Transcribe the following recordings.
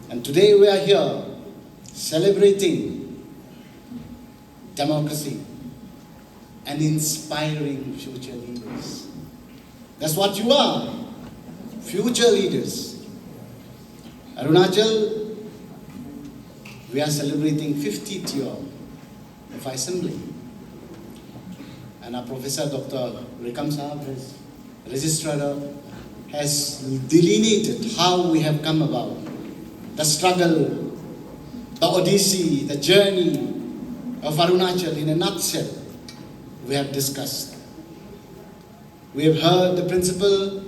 And today we are here celebrating democracy and inspiring future leaders. That's what you are, future leaders. Arunachal, we are celebrating 50th year of assembly. And our Professor Dr. Rikam Sahab, his registrar, has delineated how we have come about. The struggle, the odyssey, the journey of Arunachal in a nutshell, we have discussed. We have heard the principal,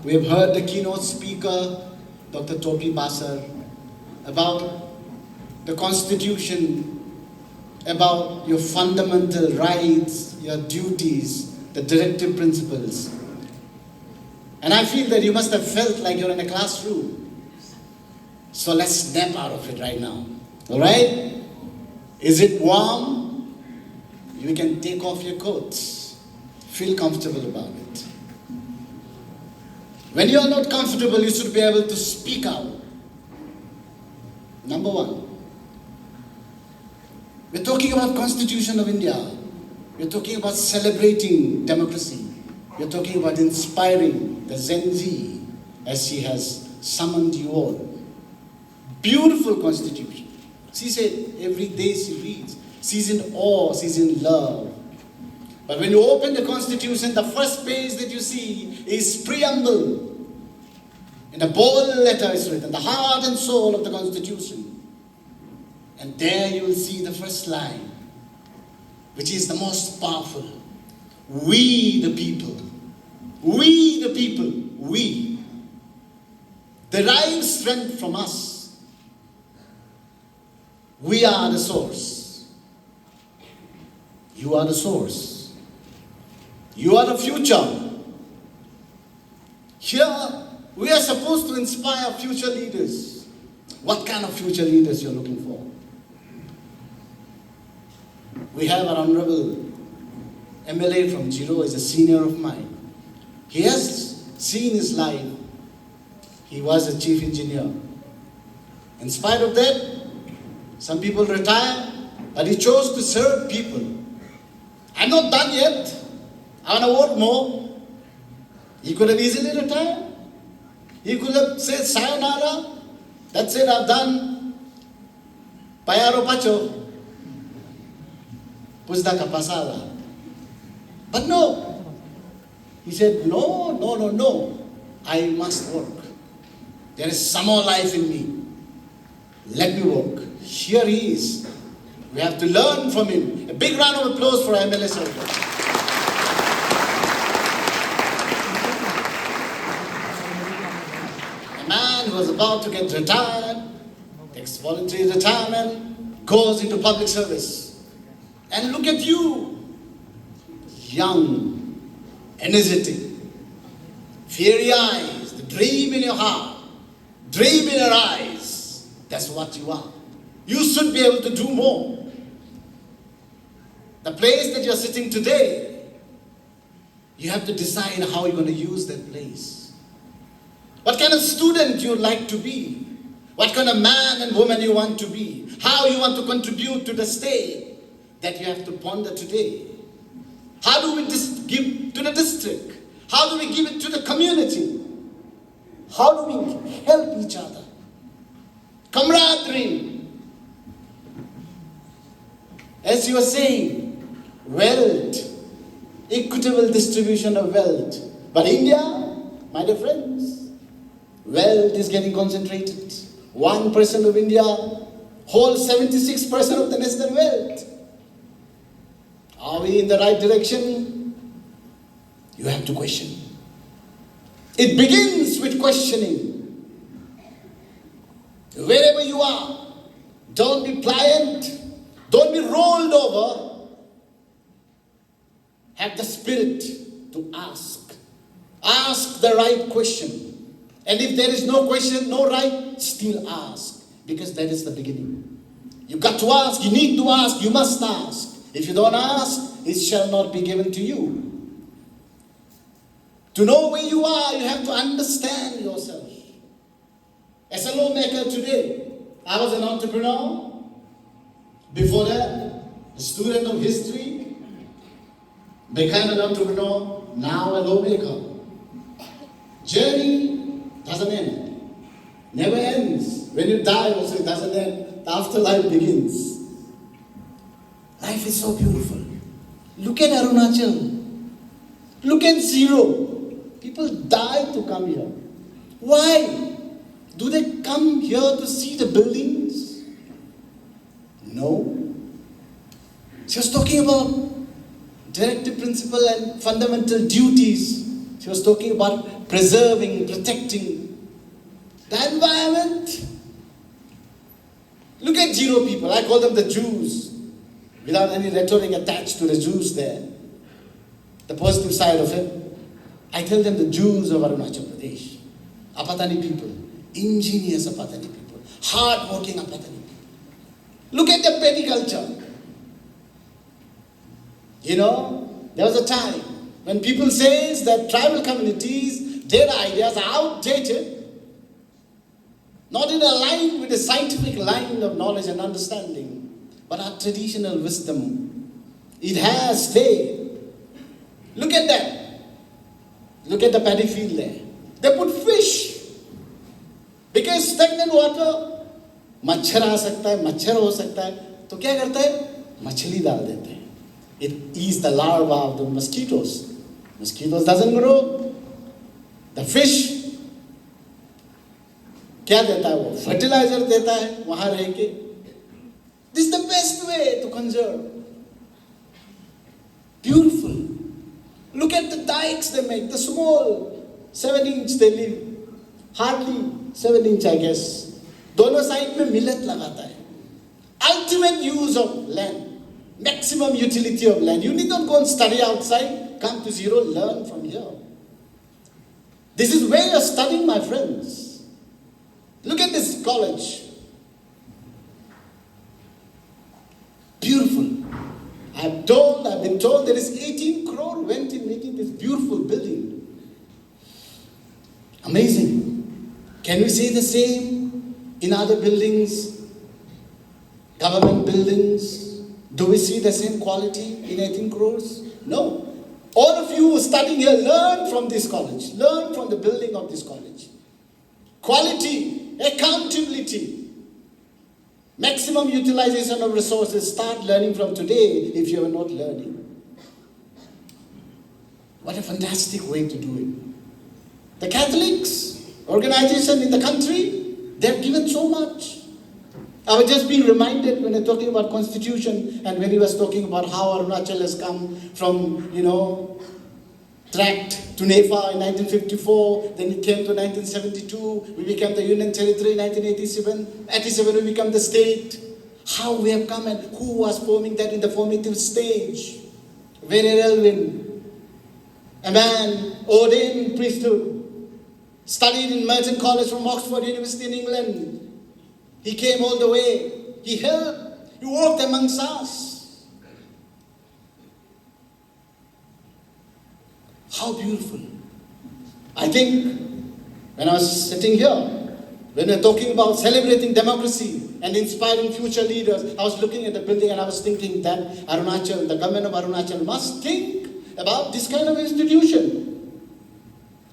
we have heard the keynote speaker, Dr. Topi Basar, about the constitution, about your fundamental rights, your duties, the directive principles. And I feel that you must have felt like you're in a classroom. So let's snap out of it right now. All right? Is it warm? You can take off your coats. Feel comfortable about it. When you're not comfortable, you should be able to speak out. Number one. We're talking about Constitution of India. We're talking about celebrating democracy. We're talking about inspiring the Gen Z as she has summoned you all. Beautiful Constitution. She said every day she reads. She's in awe, she's in love. But when you open the Constitution, the first page that you see is preamble. In a bold letter is written, the heart and soul of the Constitution. And there you will see the first line, which is the most powerful. We the people. We the people. We. Derive strength from us. We are the source. You are the source. You are the future. Here, we are supposed to inspire future leaders. What kind of future leaders you're looking for? We have our Honorable HMLA from Ziro, is a senior of mine. He has seen his life. He was a chief engineer. In spite of that, some people retire, but he chose to serve people. I'm not done yet. I want to work more. He could have easily retired. He could have said, sayonara. That's it, I've done. Payaro pacho. Pusdaka pasada. But no. He said, no. I must work. There is some more life in me. Let me work. Here he is. We have to learn from him. A big round of applause for HMLA Circle. A man who was about to get retired, takes voluntary retirement, goes into public service. And look at you, young, energetic, fiery eyes, the dream in your heart, dream in your eyes. That's what you are. You should be able to do more. The place that you're sitting today, you have to decide how you're going to use that place. What kind of student you would like to be? What kind of man and woman you want to be? How you want to contribute to the state? That you have to ponder today. How do we give to the district? How do we give it to the community? How do we help each other? Camaraderie. As you were saying, wealth, equitable distribution of wealth. But India, my dear friends, wealth is getting concentrated. 1% of India holds 76% of the national wealth. Are we in the right direction? You have to question. It begins with questioning. Wherever you are, don't be pliant. Don't be rolled over. Have the spirit to ask. Ask the right question. And if there is no question, no right, still ask. Because that is the beginning. You've got to ask, you need to ask, you must ask. If you don't ask, it shall not be given to you. To know where you are, you have to understand yourself. As a lawmaker today, I was an entrepreneur. Before that, a student of history, became an entrepreneur, now a lawmaker. Journey doesn't end, never ends. When you die also it doesn't end, the afterlife begins. Life is so beautiful. Look at Arunachal. Look at Ziro. People die to come here. Why? Do they come here to see the buildings? No. She was talking about directive principle and fundamental duties. She was talking about preserving, protecting the environment. Look at Ziro people. I call them the Jews, without any rhetoric attached to the Jews there. The positive side of it. I tell them the Jews of Arunachal Pradesh. Apatani people. Ingenious Apatani people. Hard-working Apatani people. Look at the petty culture. You know, there was a time when people say that tribal communities, their ideas are outdated, not in a line with the scientific line of knowledge and understanding, but our traditional wisdom. It has stayed. Look at that. Look at the paddy field there. They put fish. Because stagnant water, मच्छर आ सकता है, मच्छर हो सकता है, तो क्या करता है? मछली डाल देते हैं. It eats the larva of the mosquitoes. Mosquitoes doesn't grow. The fish क्या देता है वो? Fertilizer देता है वहाँ रह के. This is the best way to conserve. Beautiful. Look at the dikes they make, the small 7-inch they leave. Hardly 7-inch I guess. दोनों साइड में मिलत लगाता है. Ultimate use of land. Maximum utility of land. You need not go and study outside. Come to Ziro, learn from here. This is where you're studying, my friends. Look at this college. Beautiful. I've been told there is 18 crore went in making this beautiful building. Amazing. Can we say the same in other buildings, government buildings? Do we see the same quality in 18 crores? No. All of you who are studying here, learn from this college. Learn from the building of this college. Quality, accountability, maximum utilization of resources. Start learning from today if you are not learning. What a fantastic way to do it. The Catholics organization in the country, they have given so much. I was just being reminded when I'm talking about constitution and when he was talking about how Arunachal has come from, tract to Nepal in 1954, then it came to 1972, we became the Union Territory in 1987, 87 we became the state. How we have come and who was forming that in the formative stage? Very Elwin, a man ordained in priesthood, studied in Merton College from Oxford University in England. He came all the way. He helped. He walked amongst us. How beautiful. I think when I was sitting here, when we were talking about celebrating democracy and inspiring future leaders, I was looking at the building and I was thinking that Arunachal, the government of Arunachal must think about this kind of institution.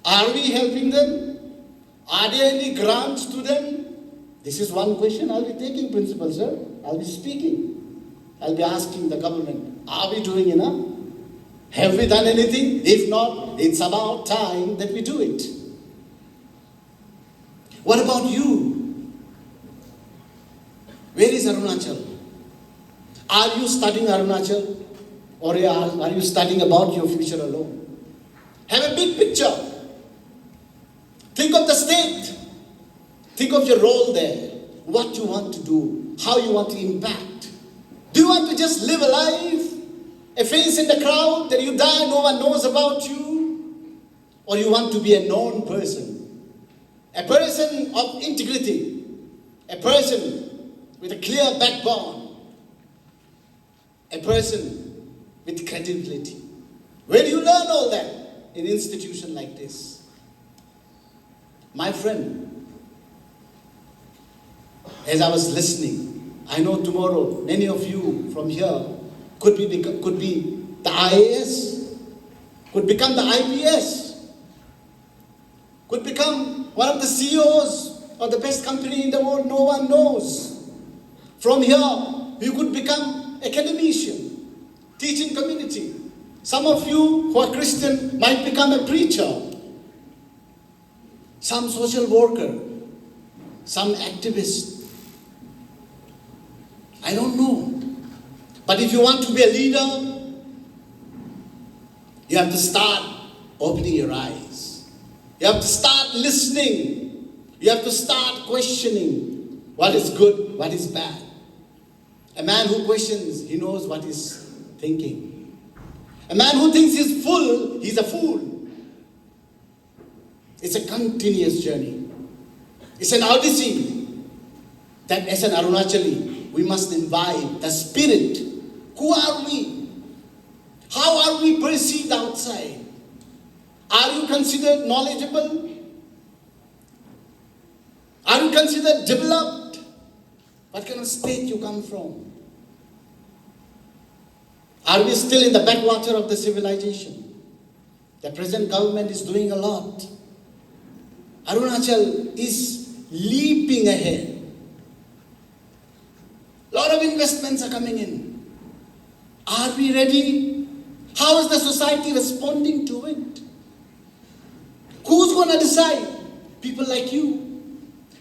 Are we helping them? Are there any grants to them? This is one question I'll be taking, Principal Sir. I'll be speaking. I'll be asking the government, are we doing enough? Have we done anything? If not, it's about time that we do it. What about you? Where is Arunachal? Are you studying Arunachal? Or are you studying about your future alone? Have a big picture. Think of the state. Think of your role there. What you want to do. How you want to impact. Do you want to just live a life? A face in the crowd that you die, no one knows about you? Or you want to be a known person? A person of integrity. A person with a clear backbone. A person with credibility. Where do you learn all that? In an institution like this. My friend, as I was listening, I know tomorrow many of you from here could be the IAS, could become the IPS, could become one of the CEOs of the best company in the world. No one knows. From here, you could become academician, teaching community. Some of you who are Christian might become a preacher, some social worker, some activist. I don't know. But if you want to be a leader, you have to start opening your eyes. You have to start listening. You have to start questioning what is good, what is bad. A man who questions, he knows what he's thinking. A man who thinks he's full, he's a fool. It's a continuous journey. It's an odyssey that as an Arunachali, we must imbibe the spirit. Who are we? How are we perceived outside? Are you considered knowledgeable? Are you considered developed? What kind of state you come from? Are we still in the backwater of the civilization? The present government is doing a lot. Arunachal is leaping ahead. A lot of investments are coming in. Are we ready? How is the society responding to it? Who's going to decide? People like you.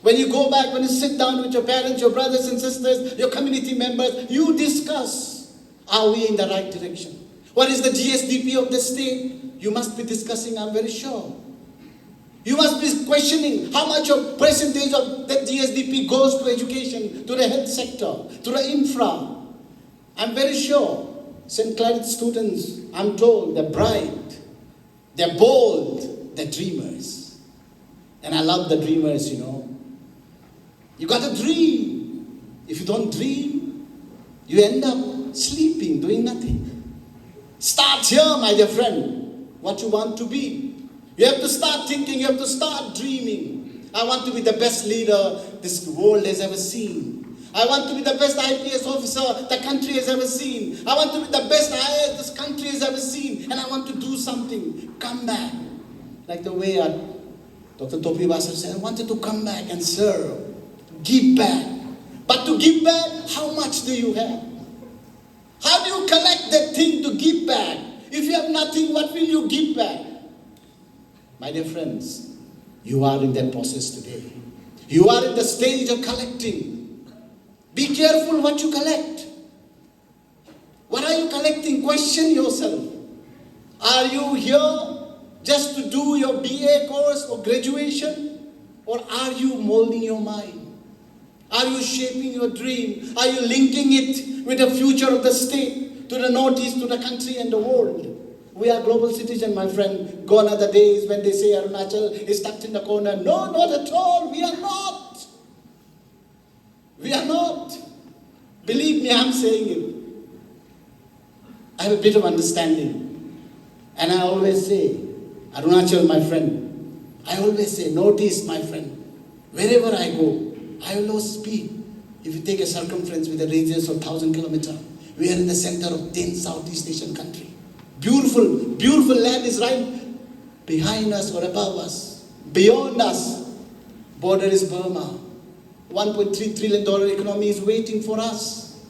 When you go back, when you sit down with your parents, your brothers and sisters, your community members, you discuss, are we in the right direction? What is the GSDP of the state? You must be discussing, I'm very sure. You must be questioning how much of percentage of that GSDP goes to education, to the health sector, to the infra. I'm very sure St. Claret students, I'm told, they're bright, they're bold, they're dreamers. And I love the dreamers, you know. You got to dream. If you don't dream, you end up sleeping, doing nothing. Start here, my dear friend, what you want to be. You have to start thinking, you have to start dreaming. I want to be the best leader this world has ever seen. I want to be the best IPS officer the country has ever seen. I want to be the best IAS this country has ever seen. And I want to do something. Come back. Like the way Dr. Topi Vasa said, I wanted to come back and serve. Give back. But to give back, how much do you have? How do you collect that thing to give back? If you have nothing, what will you give back? My dear friends, you are in that process today. You are in the stage of collecting. Be careful what you collect. What are you collecting? Question yourself. Are you here just to do your BA course or graduation? Or are you molding your mind? Are you shaping your dream? Are you linking it with the future of the state, to the northeast, to the country and the world? We are global citizens, my friend. Gone are the days when they say Arunachal is tucked in the corner. No, not at all. We are not. We are not. Believe me, I'm saying it. I have a bit of understanding. And I always say, Arunachal, my friend. I always say, Northeast, my friend. Wherever I go, I will always speak. If you take a circumference with a radius of 1,000 kilometers, we are in the center of 10 Southeast Asian countries. Beautiful, beautiful land is right behind us or above us. Beyond us, border is Burma. $1.3 trillion economy is waiting for us.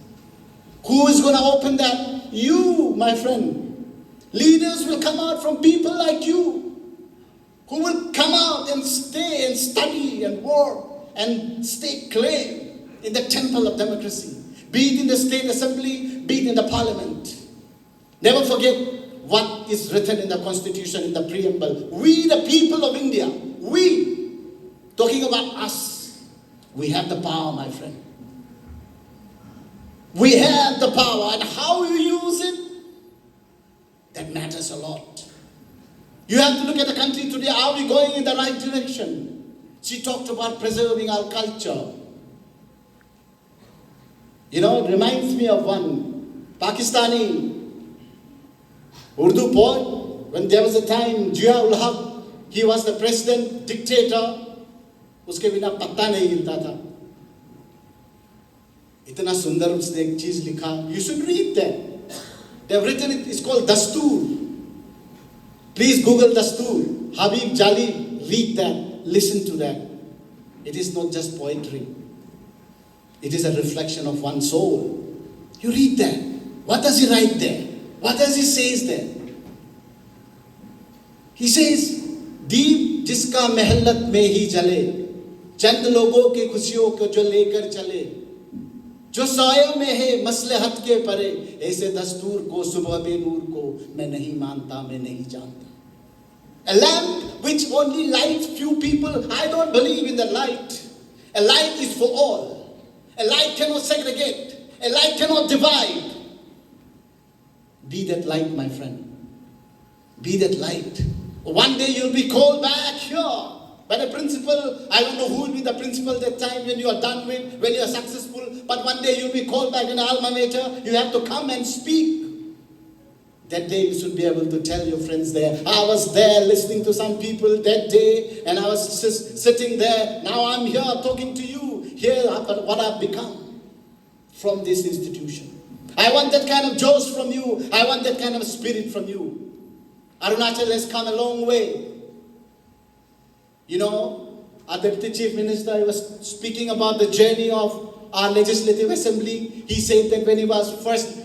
Who is going to open that? You, my friend. Leaders will come out from people like you, who will come out and stay and study and work and stake claim in the temple of democracy. Be it in the state assembly, be it in the parliament. Never forget what is written in the constitution, in the preamble. We, the people of India, we, talking about us, we have the power, my friend. We have the power, and how you use it, that matters a lot. You have to look at the country today. Are we going in the right direction? She talked about preserving our culture. You know, it reminds me of one Pakistani Urdu poet. When there was a time, Ziro, he was the president, dictator. Uske bina patta nahi hilta tha. इतना सुंदर उसने एक चीज लिखा. You should read that. They have written it. It's called Dastur. Please Google Dastur. Habib Jali, read that. Listen to that. It is not just poetry. It is a reflection of one soul. You read that. What does he write there? What does he say there? He says, दीप जिसका महल्लत में ही जले, चंद लोगों की खुशियों को जो लेकर चले, जो साये में है मसलहत के परे, ऐसे दस्तूर को सुबह बेनूर को मैं नहीं मानता, मैं नहीं जानता. A lamp which only lights few people. I don't believe in the light. A light is for all. A light cannot segregate. A light cannot divide. Be that light, my friend. Be that light. One day you'll be called back here by the principal. I don't know who will be the principal that time when you are done with, when you are successful. But one day you'll be called back in the alma mater. You have to come and speak. That day you should be able to tell your friends there, I was there listening to some people that day and I was just sitting there. Now I'm here talking to you. Here what I've become from this institution. I want that kind of joy from you. I want that kind of spirit from you. Arunachal has come a long way. You know, our Deputy Chief Minister, he was speaking about the journey of our Legislative Assembly. He said that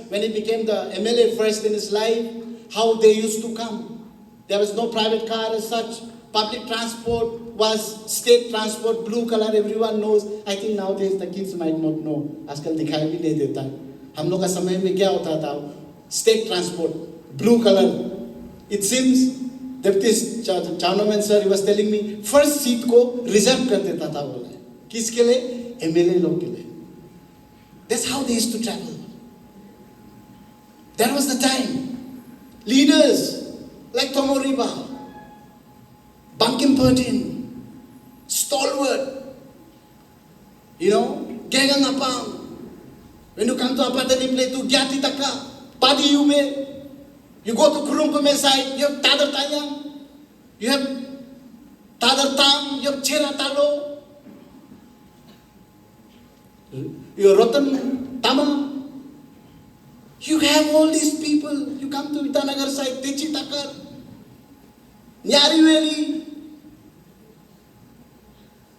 when he became the MLA first in his life, how they used to come. There was no private car as such. Public transport was state transport, blue color, everyone knows. I think nowadays the kids might not know. आजकल दिखाई भी नहीं देता है. हम लोग का समय में क्या होता था? State transport, blue color. It seems, Deputy Chairman sir, he was telling me, first seat को reserve कर देता था बोला है. किसके लिए? MLA लोग के लिए. That's how they used to travel. That was the time. Leaders like Tomoriba, Bankim Pertin, stalwart, you know, Gagang Apang. When you come to Apatani play to Gyati Taka, Padi Yume, you go to Kurungkume side, you have Tadar Tayang, you have Tadar Tam, you have Chera Talo, you have Rotan Tama. You have all these people. You come to Vitanagar side, Techi Takar, Nyari Valley.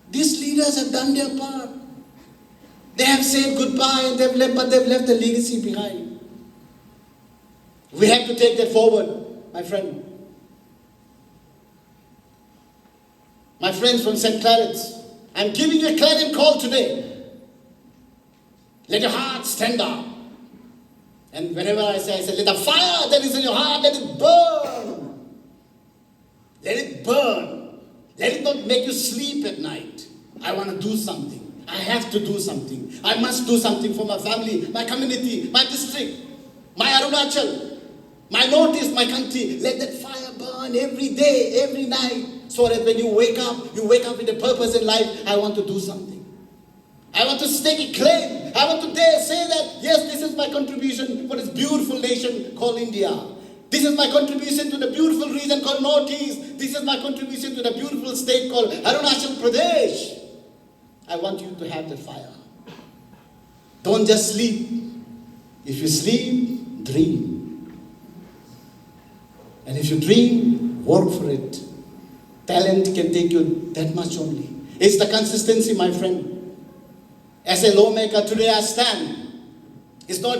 These leaders have done their part. They have said goodbye and they've left, but they've left a legacy behind. We have to take that forward, my friend. My friends from St. Claret's, I'm giving you a clarion call today. Let your heart stand up. And whenever I say, let the fire that is in your heart, let it burn. Let it burn. Let it not make you sleep at night. I want to do something. I have to do something. I must do something for my family, my community, my district, my Arunachal, my Northeast, my country. Let that fire burn every day, every night. So that when you wake up with a purpose in life. I want to do something. I want to stake a claim. I want to dare say that, yes, this is my contribution for this beautiful nation called India. This is my contribution to the beautiful region called Northeast. This is my contribution to the beautiful state called Arunachal Pradesh. I want you to have that fire. Don't just sleep. If you sleep, dream. And if you dream, work for it. Talent can take you that much only. It's the consistency, my friend. As a lawmaker, today I stand. It's not